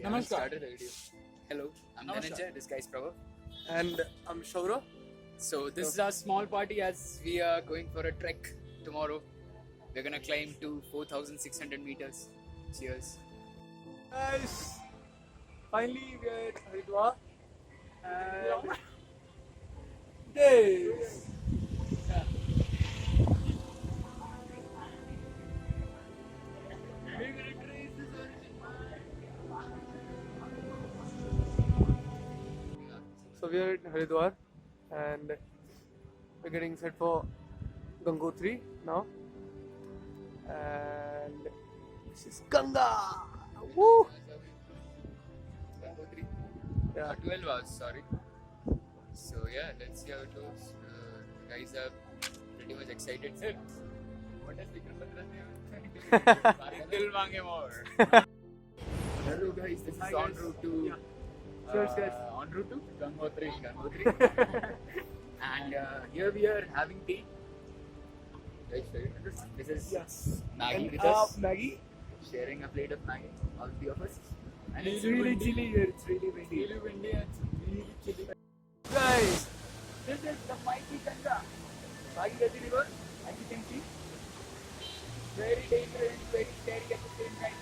Namaskar. Started the video. Hello, I'm Dhananjay. This guy is Prabhav. And I'm Shaurav. So this is our small party as we are going for a trek tomorrow. We're gonna climb to 4,600 meters. Cheers. Guys, finally we are at Haridwar. And this. So we are at Haridwar and we're getting set for Gangotri now. And this is Ganga. Woo! Yeah. 12 hours, sorry. So yeah, let's see how it goes. Guys are pretty much excited. Sir, what does Vikram Batra say? Dil mange more. Hello guys, this is Hi, en guys. route to Cheers, guys. en route to Gangotri. And here we are having tea. Right, this is Yes. Maggie And with us, Maggie. sharing a plate of Maggie, all three of us. And It's really chilly here. It's really windy. really windy and it's really chilly. Guys, This is the mighty Ganga, Bhagirathi River, as you can see. Very dangerous, very scary at the same time.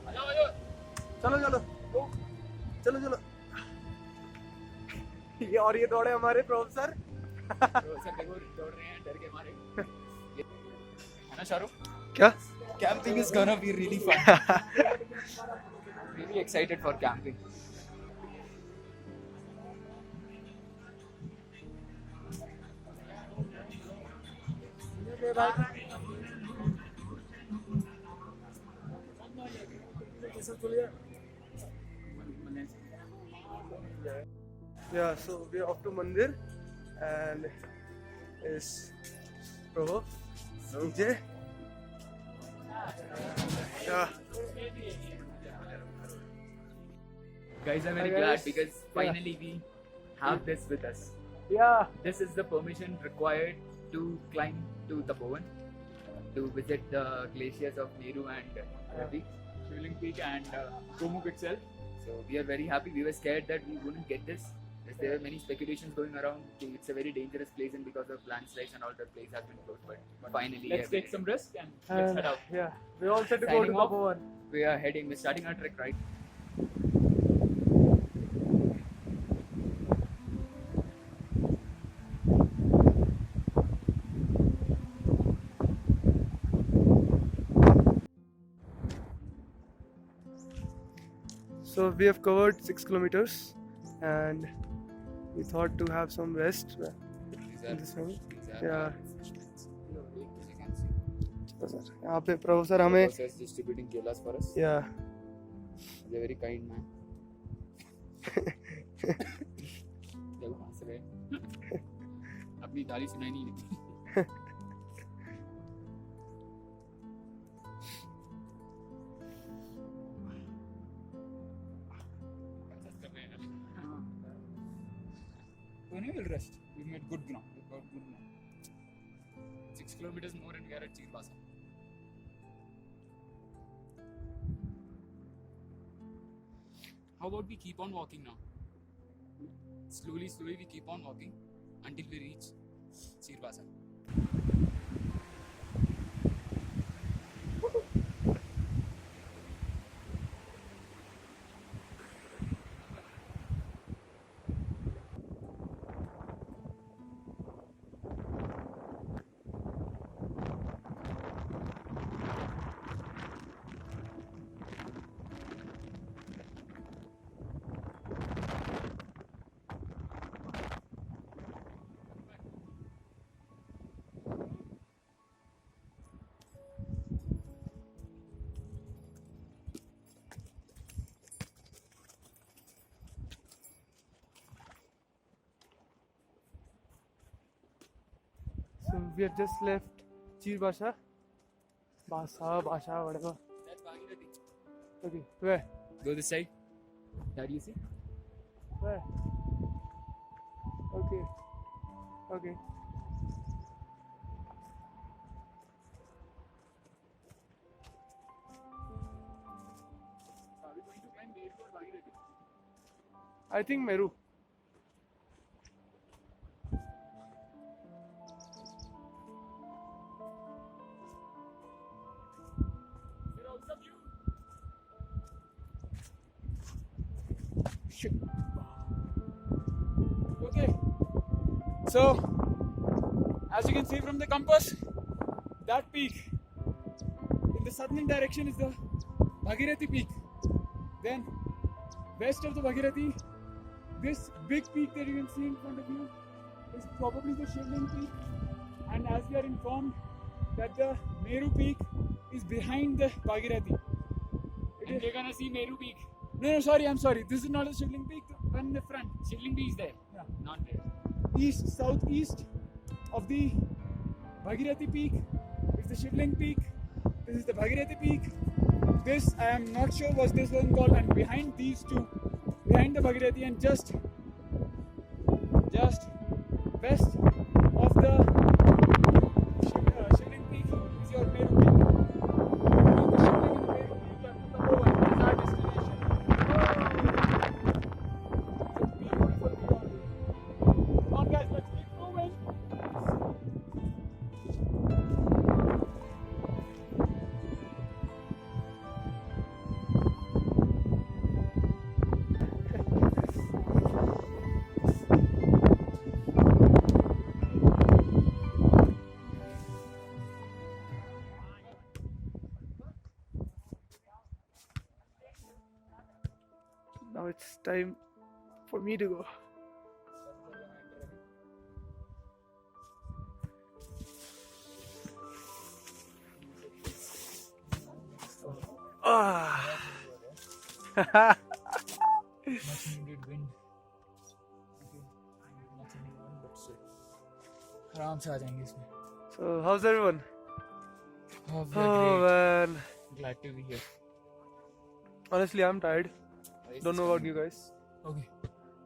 Hello. चलो चलो चलो चलो ये दौड़े हमारे professor sir देखो दौड़ रहे हैं डर के मारे है ना शाहरुख क्या camping is gonna be really fun. Really excited for camping. Yeah, so we're off to Mandir and is Prabhu, DJ. Yeah, Guys, I'm very Hi, glad guys. because finally we have this with us. yeah, This is the permission required to climb to Tapovan, to visit the glaciers of Meru and Ravi, Shivling Peak and Gomukh itself. So we are very happy. We were scared that we wouldn't get this. Because there were many speculations going around. It's a very dangerous place, and because of landslides and all, the place has been closed. But finally, Let's we take some risk and let's and head out. yeah, we're all set to go to Signing off. Tapovan. we are heading. We're starting our trek right. So we have covered 6 kilometers and we thought to have some rest in this one. Yeah. चलो sir यहाँ पे professor हमें distributing kelas for us. yeah He's a very kind man. जब हंस रहे अपनी ताली सुनाई नहीं देती. We'll rest. We made good ground. We got good ground. 6 kilometers more and we are at Chirbasa. How about we keep on walking now? Slowly we keep on walking until we reach Chirbasa. so we have just left Chirbasha Basha whatever. That's Bhagirathi. Okay, where Go this side. That you see? where okay okay I think Meru. Okay, so as you can see from the compass, that peak in the southern direction is the Bhagirathi peak. Then west of the Bhagirathi, this big peak that you can see in front of you is probably the Shivling peak. And as we are informed that the Meru peak is behind the Bhagirathi. And we're gonna see Meru Peak. No, sorry, I'm sorry. This is not the Shivling peak, the one in the front. Shivling Peak is there. Yeah. Not there. East, southeast of the Bhagirathi peak is the Shivling peak. This is the Bhagirathi peak. This I am not sure what this one called, and behind these two, behind the Bhagirathi and just west of the Shivling peak is your Meru peak. Between the Shivling and the Meru peak, you have the number one. It is our destination. It's a beautiful view. Come on, guys, let's keep moving. Now it's time for me to go. Ah. Much needed wind. Nothing wrong, but still. आराम से आ जाएंगे इसमें. So how's everyone? Oh, Oh man, Glad to be here. honestly I'm tired. Don't know about you guys. Okay.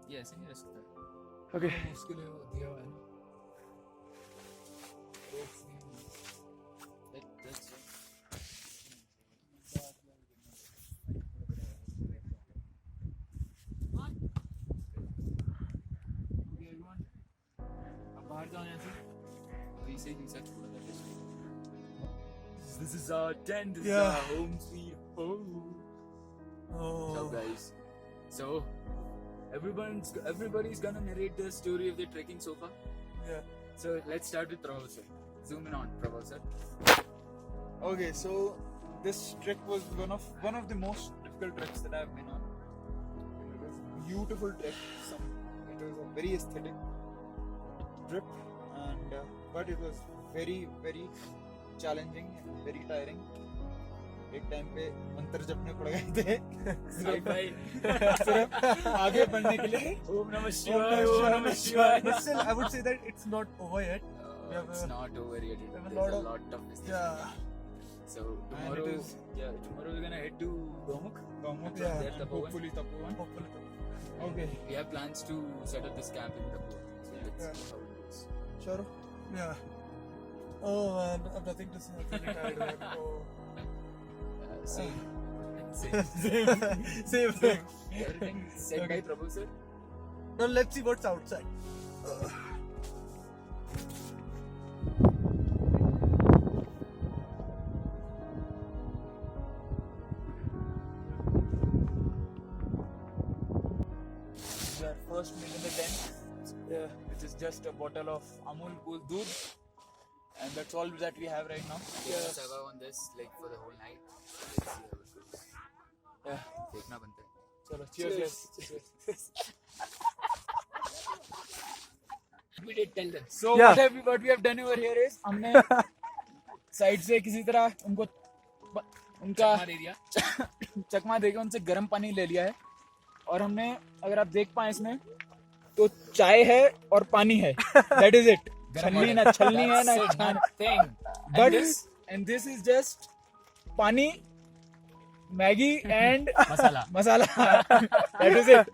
Yes, yes. Okay. उसके लिए वो दिया हुआ है ना. That's अब बाहर जाओ यहाँ से. we say this is our tent. This is Yeah. our home sweet home. Oh. So guys, so everybody's gonna narrate the story of their trekking so far. Yeah. So let's start with Prabhu sir. Zoom in on Prabhu sir. Okay, so this trek was one of the most difficult treks that I've been on. It was a beautiful trek. It was a very aesthetic trip, and but it was very very challenging and very tiring. एक time पे मंत्र जपने पड़ गए थे सिर्फ आगे बढ़ने के लिए. Om Namah Shivaya. Om Namah Shivaya. But still, I would say that it's not over yet. We have It's a- not over yet. we have a There's lot a of- lot of business. Yeah. So And tomorrow, it is- tomorrow we're gonna head to Gomukh. Gomukh, Yeah. and hopefully Tapovan. Hopefully. Okay. We have plans to set up this camp in Tapovan. So let's Yeah. see how it goes. Sure. Yeah. Oh man, I have nothing to say. I'm really tired, man. Oh. Same. Same thing. Everything said by Prabhu sir. Now let's see what's outside. Our first meal in the tent, Yeah. which is just a bottle of Amul Cool Doodh, and that's all that we have right now. We will survive on this like for the whole night. Let's see how it goes. Yeah. देखना बनता है. Chalo, cheers. Cheers. We did tell them. So Yeah. what we have done over here is हमने side से किसी तरह उनका Chakma area. चकमा देके उनसे गर्म पानी ले लिया है, और हमने अगर आप देख पाए इसमें तो चाय है और पानी है. That is it. छलनी ना छलनी है ना छान. Thing. But and this is just पानी, Maggi and masala. That is it.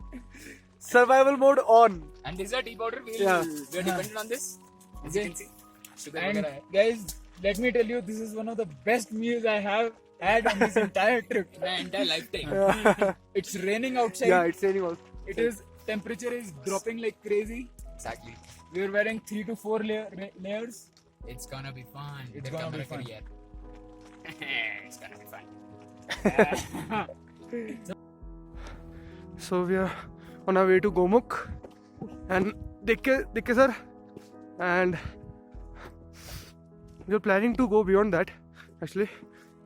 Survival mode on. And this is a tea powder. We Yeah. are dependent on this. As you can see. Sugar And वगैरह है. guys, let me tell you, this is one of the best meals I have had on this entire trip. My entire lifetime. It's raining outside. Yeah, it's raining out. It is temperature is dropping like crazy. Exactly. We are wearing 3 to 4 layers. It's gonna be fun. It's gonna be fun. It's gonna be fun. So we are on our way to Gomukh and Dikke sir, and we are planning to go beyond that actually.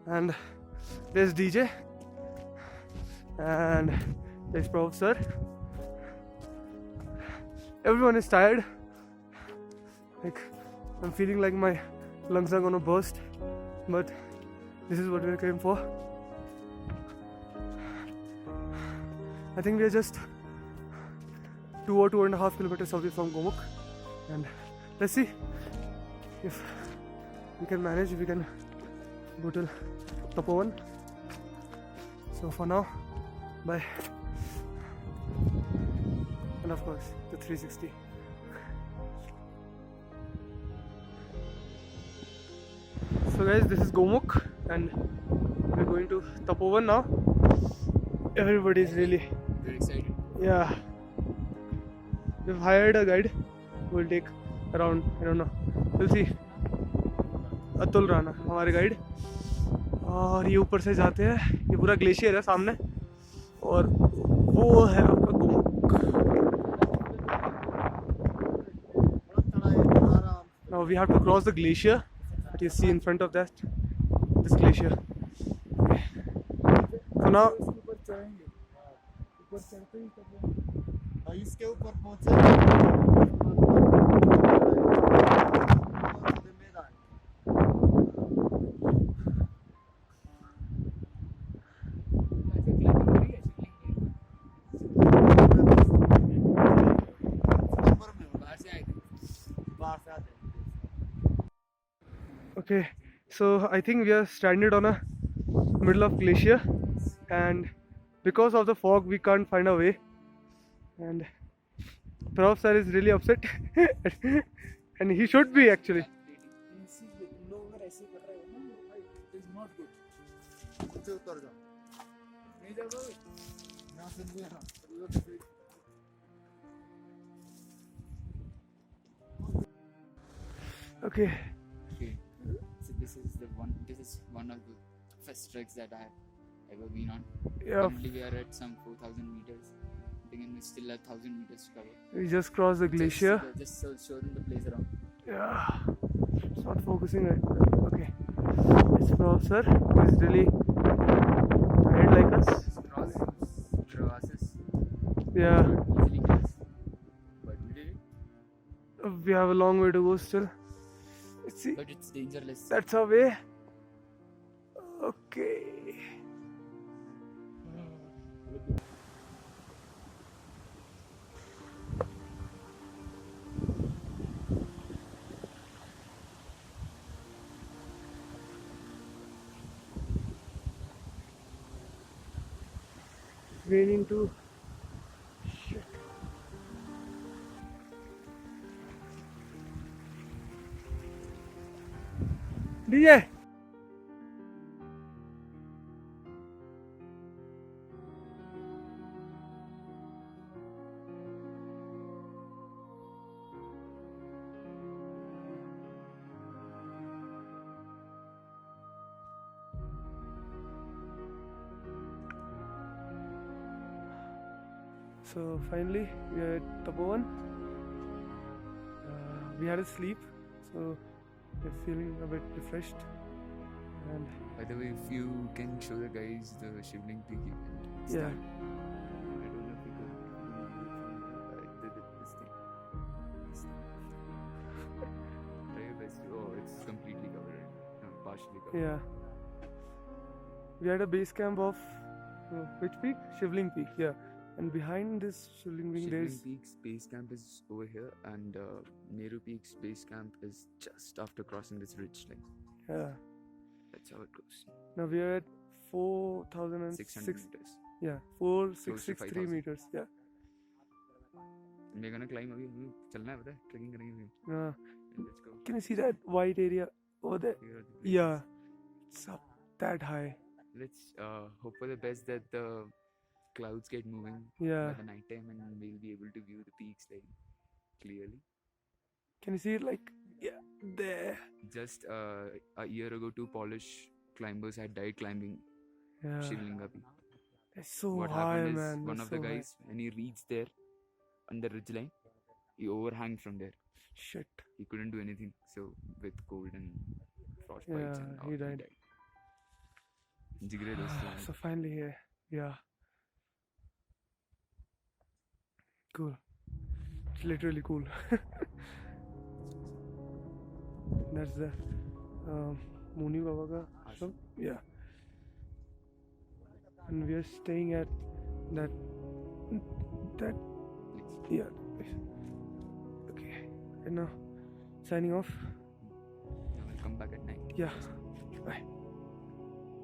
And there's DJ and there's Prof sir. Everyone is tired. Like I'm feeling like my lungs are gonna burst, but this is what we came for. I think we are just 2 or 2.5 kilometers away from Gomukh, and let's see if we can manage. We can go till Tapovan. So for now, bye. And of course, the 360. So guys, this is Gomukh, and we're going to Tapovan now. Everybody is really, Very excited. yeah. We've hired a guide who will take around, I don't know, we'll see. Atul Rana हमारे guide, और ये ऊपर से जाते हैं, ये पूरा glacier है सामने, और वो है आपका Gomukh. Now we have to cross the glacier that you see in front of that, this glacier. Okay. So now इसके ऊपर पहुंचे okay, so I think we are stranded on a middle of glacier, and because of the fog we can't find a way, and Prof sir is really upset and he should be actually. नीचे उतर जाओ यहाँ से भी यहाँ Okay, Okay. So this is one of the first treks that I have ever been on. yeah, Currently we are at some 4,000 meters. I think we still have 1,000 meters to cover. we just crossed the glacier. Just show them the place around. Yeah, it's not focusing right. Okay, it's Prof sir who is really tired like us. Crevasses. Yeah, Easily cross. But we did it. we have a long way to go still. Let's see. But it's dangerous. That's our way. Okay. Raining too. Shit. DJ. So finally we are at Tapovan. We had a sleep, so we're feeling a bit refreshed. And By the way, if you can show the guys the Shivling Peak, you can. It's yeah, that. I don't know if you could this thing. This thing. Try your best. Oh, it's completely covered. No, partially covered. yeah. We had a base camp of which peak? Shivling Peak. Yeah. And behind this Shivling Peak, Shivling there's Peak's base camp is over here, and Nehru Peak's base camp is just after crossing this ridge line. yeah. That's how it goes. Now we are at 4,006. 600 meters. Yeah, Close to 4,663 5,000. meters. Yeah. We're gonna climb अभी हमें चलना है पता है trekking करेंगे let's go. Can you see that white area over there? Here are the places. Yeah, it's up that high. Let's hope for the best that the clouds get moving Yeah. by the night time, and we'll be able to view the peaks like clearly. Can you see it like there? Just a year ago, 2 Polish climbers had died climbing Yeah. Shivlinga Peak. It's so What high, happened is man. one It's of the so high. guys, when he reached there on the ridgeline, he overhanged from there. Shit. He couldn't do anything. So with cold and frostbites Yeah, and all, he died. Jigre dosto. So finally here. Yeah. Cool. It's literally cool. That's the Muni Baba ka ashram. Yeah. And we are staying at that yeah. Okay. And now signing off. We'll come back at night. Yeah. Bye.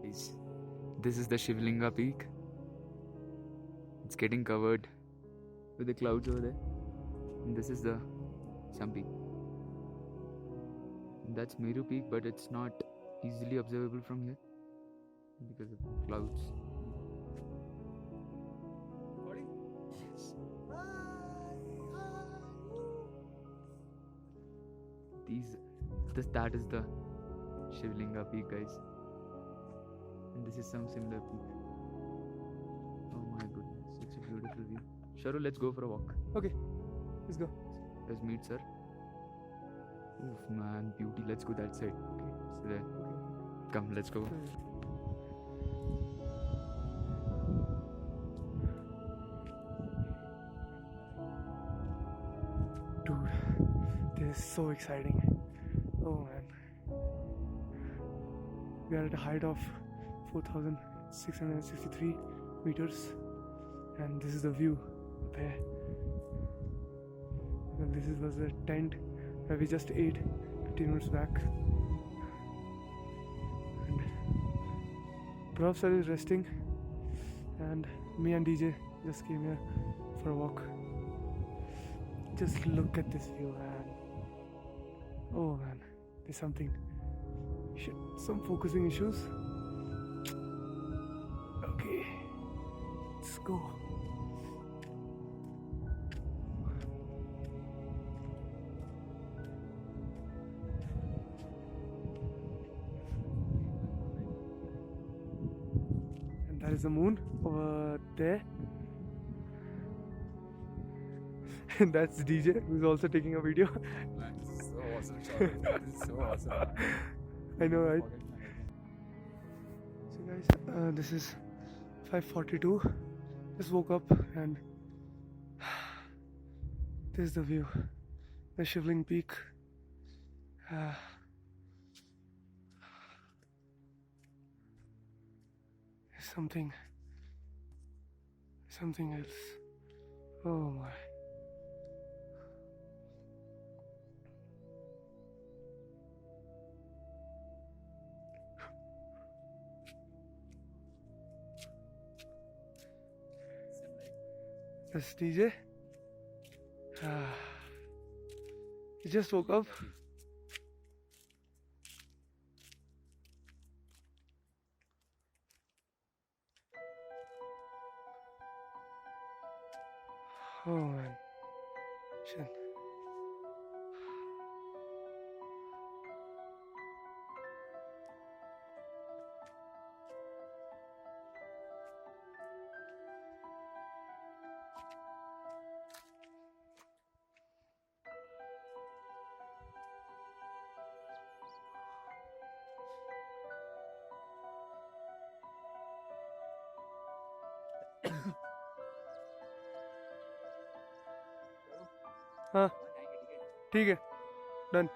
This is the Shivlinga Peak. It's getting covered with the clouds over there. And this is the Sampi. That's Meru Peak, but it's not easily observable from here because of clouds. That is the Shivlinga Peak, guys. And this is some similar peak. Oh my goodness, such a beautiful view. Sharu, let's go for a walk. Okay. Let's go. Let's meet sir. Oof, man, beauty. Let's go that side. Okay, so there. Come, let's go. Dude, this is so exciting. Oh man. We are at a height of 4,663 meters, and this is the view there. And this was the tent where we just ate 15 minutes back. And Prabh sir is resting, and me and DJ just came here for a walk. Just look at this view, man. Oh man, there's something. Shit, some focusing issues. Okay, let's go. And that is the moon over there. And that's DJ who's also taking a video. Man, this is so awesome, Sharu. This is so awesome. I know, right? So guys, this is 5:42. Just woke up and this is the view, the Shivling Peak. Something else. Oh my. That's DJ. He just woke up. Oh man. Shit. हाँ ठीक है done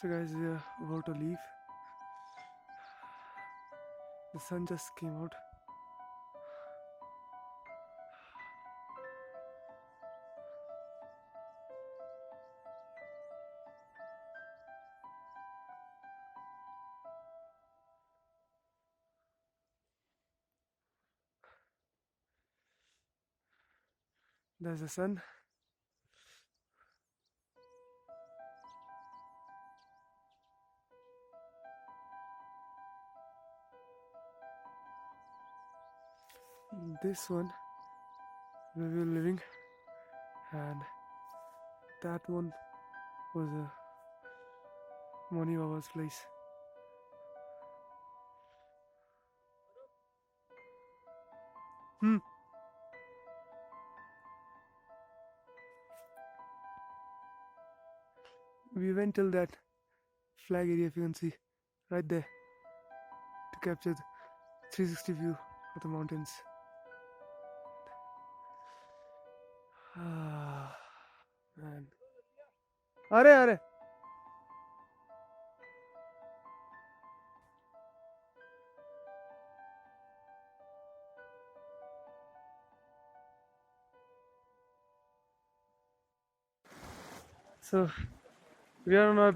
So guys, we are about to leave. The sun just came out. There's the sun. This one where we were living, and that one was a Moni Baba's place. We went till that flag area, if you can see, right there, to capture the 360 view of the mountains. Ah, man. Are. So we are on our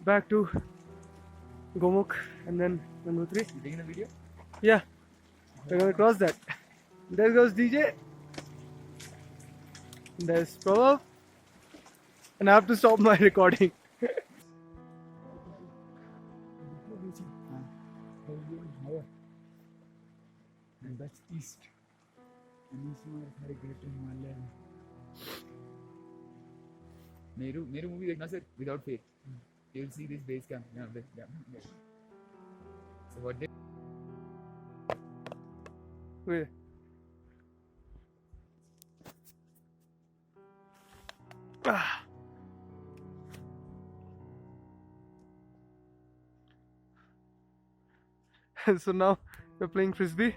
back to Gomukh and then Gangotri. You taking the video? Yeah, we're gonna cross that. There goes DJ. There's Prabhav. And I have to stop my recording. And that's east. And east में सारे greater Himalayan. Meru movie देखना sir without fail. You'll see this base camp. Yeah. So what they Wait. So now we're playing frisbee.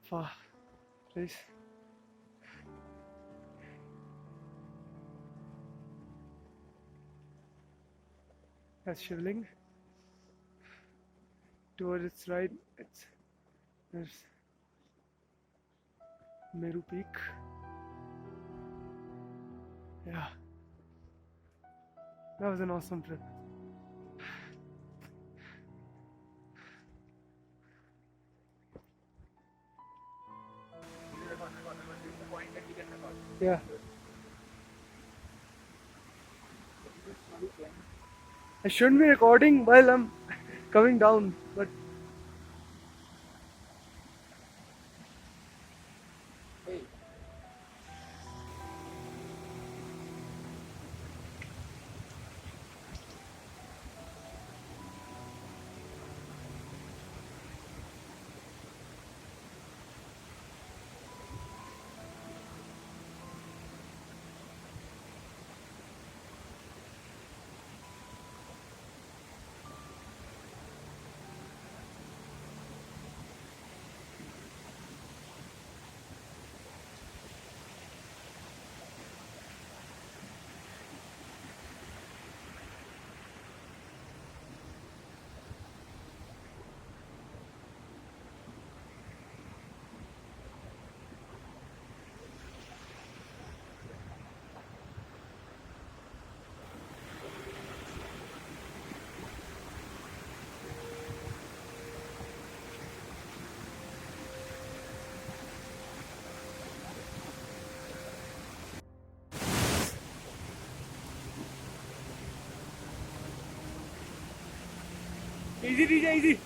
Far place. That's Shivling. Towards its right, there's Meru Peak. Yeah. That was an awesome trip. Yeah. I shouldn't be recording while I'm coming down, but easy DJ, easy.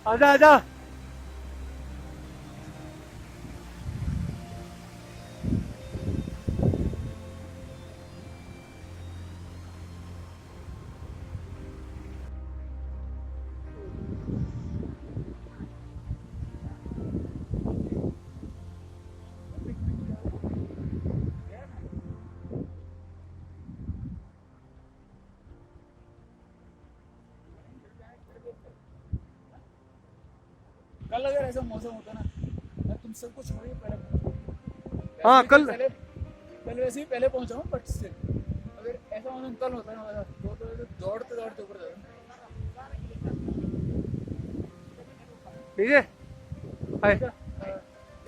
आजा आजा कल अगर ऐसा मौसम होता ना, मैं तुम सबको छोड़िए पहले हाँ, कल वैसे ही पहले पहुंचा हूँ, बट स्टिल अगर ऐसा मौसम कल होता ना तो दौड़ते दौड़ते ऊपर जाता। ठीक है। हाय।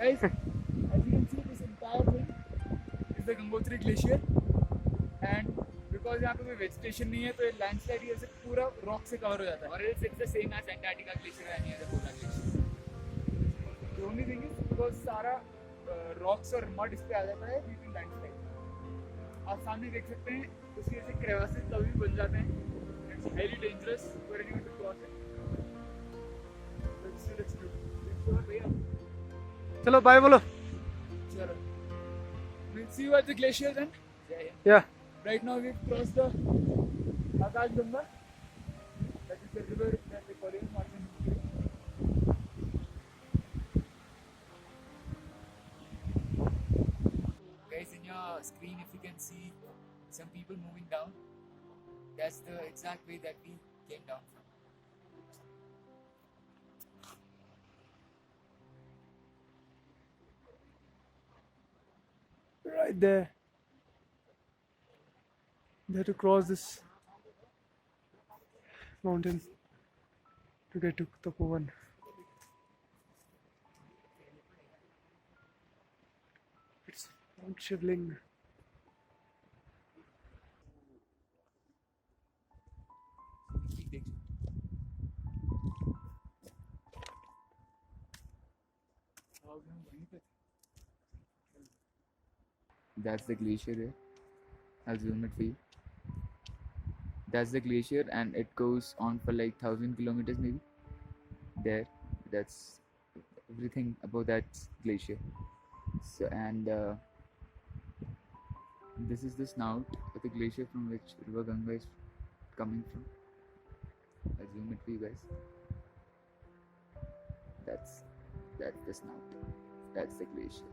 Guys, as you can see, this entire thing is the Gangotri Glacier, and because यहाँ पे कोई vegetation नहीं है तो ये landslide की वजह से पूरा rock से cover हो जाता है। Or else it's the same as Antarctica glacier and any other polar glacier. The only thing is because सारा rocks और mud इस पे आ जाता है, we will landslide. आप सामने देख सकते हैं उसकी वजह से crevasses कभी बन जाते हैं. It's highly dangerous for anyone to cross it. Let's do it. चलो बाय बोलो। Sure. We'll see you at the glacier then. या Right now we've crossed the Akash Ganga. That is the river that they call it Martin. Guys, in your screen, if you can see some people moving down, that's the exact way that we came down from. right there. They had to cross this mountain to get to Tapovan. It's Mount Shivling. That's the glacier there. I'll zoom it for you. That's the glacier, and it goes on for like 1,000 kilometers maybe. There, that's everything about that glacier. So, and this is the snout of the glacier from which River Ganga is coming from. I'll zoom it for you guys. That's the snout. That's the glacier.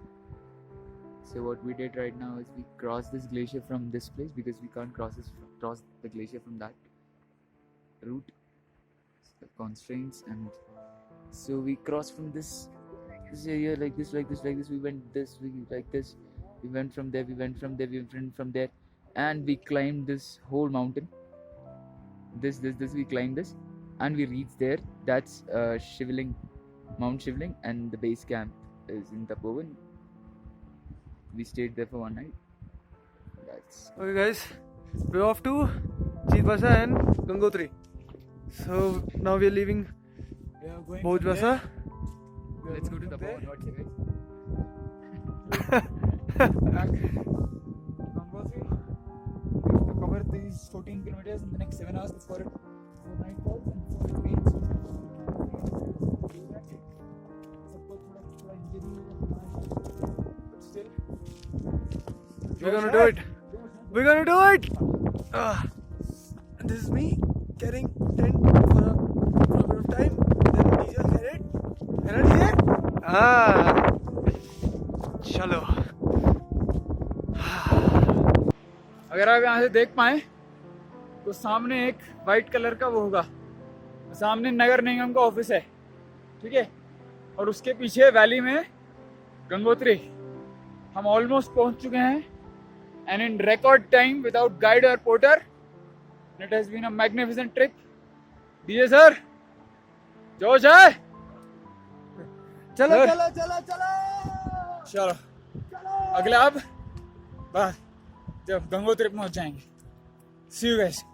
So what we did right now is we crossed this glacier from this place because we can't cross the glacier from that route, the constraints, and so we crossed from this area like this. We went this, we like this. We went from there, we went from there, and we climbed this whole mountain. This we climbed this, and we reached there. That's Shivling, Mount Shivling, and the base camp is in Tapovan. We stayed there for one night. That's Okay guys, we're off to Chitwasa and Gangotri. So now we're leaving We are going Bhojwasa. let's go to the Tapovan. What's it, guys? back Gangotri. We have to cover these 14 kilometers in the next 7 hours before night falls and before it rains. सबको थोड़ा injury होगा, but still We're gonna do it. We're gonna do it. And this is me carrying tent for a bit of time. Then DJ will carry it. है ना DJ? चलो. अगर आप यहाँ से देख पाए तो सामने एक वाइट कलर का वो होगा, सामने नगर निगम का ऑफिस है, ठीक है, और उसके पीछे वैली में गंगोत्री। हम ऑलमोस्ट पहुंच चुके हैं and in record time without guide or porter. It has been a magnificent trip. DJ sir, जोश है? चलो चलो चलो चलो चलो. चलो अगले अब बात जब गंगोत्री पहुंच जाएंगे. See you guys.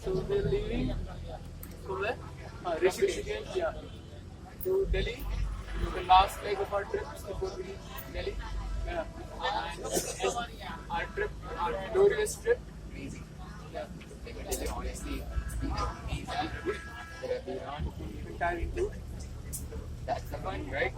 So we're leaving from where? Rishikesh. Yeah. To Delhi. The last leg of our trip before we reach Delhi. Yeah. And our trip, our glorious trip. amazing. Yeah. Honestly, it's been amazing. Entire route. That's the point, right?